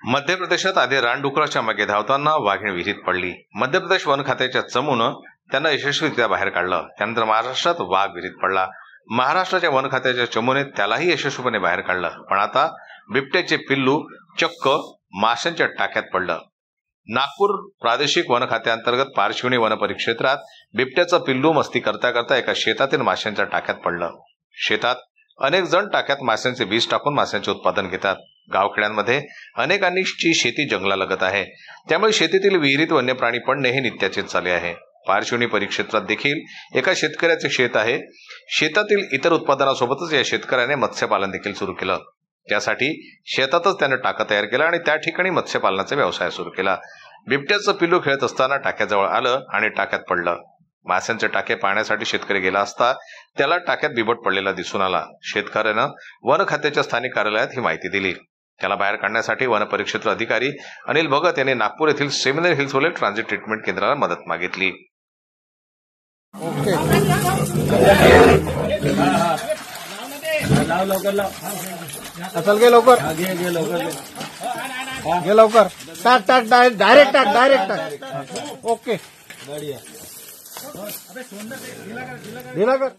मध्य प्रदेशात आधी रानडुकराच्या मागे धावताना वाघीण विहिरीत पडली। मध्य प्रदेश वन खात्याच्या चमूनं त्यांना यशस्वीरित्या बाहेर काढलं। त्यानंतर महाराष्ट्रात वाघ विहिरीत पडला। महाराष्ट्राच्या वन खात्याच्या चमूने त्यालाही यशस्वीपणे बाहेर काढलं। पण आता बिबट्याचे पिल्लू चक्क माशांच्या टाक्यात पडलं। नागपूर प्रादेशिक वन खात्याअंतर्गत पारशिवनी वन परिक्षेत्रात बिबट्याचं पिल्लू मस्ती करता करता एका शेतातील माशांच्या टाक्यात पडलं। शेतात अनेक जण टाक्यात माशांचे बीज टाकून माशांचे उत्पादन घेतात। गावखेड्यांमध्ये अनेकांची शेती जंगलालगत आहे, त्यामुळे शेतीतील विहिरीत वन्य प्राणी पडणे हे नित्याचेच झाले आहे। पारशिवनी परिक्षेत्रात देखील एका शेतकऱ्याचे शेत आहे। शेतातील इतर उत्पादनासोबतच या शेतकऱ्याने मत्स्यपालन देखील सुरू केलं। त्यासाठी शेतातच त्याने टाका तयार केला आणि त्या ठिकाणी मत्स्यपालनाचा व्यवसाय सुरू केला। बिबट्याचं पिल्लू खेळत असताना टाक्याजवळ आलं आणि टाक्यात पडलं। माशांचे टाके पाहण्यासाठी शेतकरी गेला असता त्याला टाक्यात बिबट पडलेला दिसून आला। शेतकऱ्यानं वन खात्याच्या स्थानिक कार्यालयात ही माहिती दिली। त्याला बाहेर काढण्यासाठी वन परिक्षेत्र अधिकारी अनिल भगत यांनी नागपूर येथील सेमिनर हिल्सवरील ट्रान्झिट ट्रीटमेंट केंद्राला मदत मागितली। चल गे लवकर, गे लवकर, टाक डायरेक्ट टाक। ओके, ढिला कर।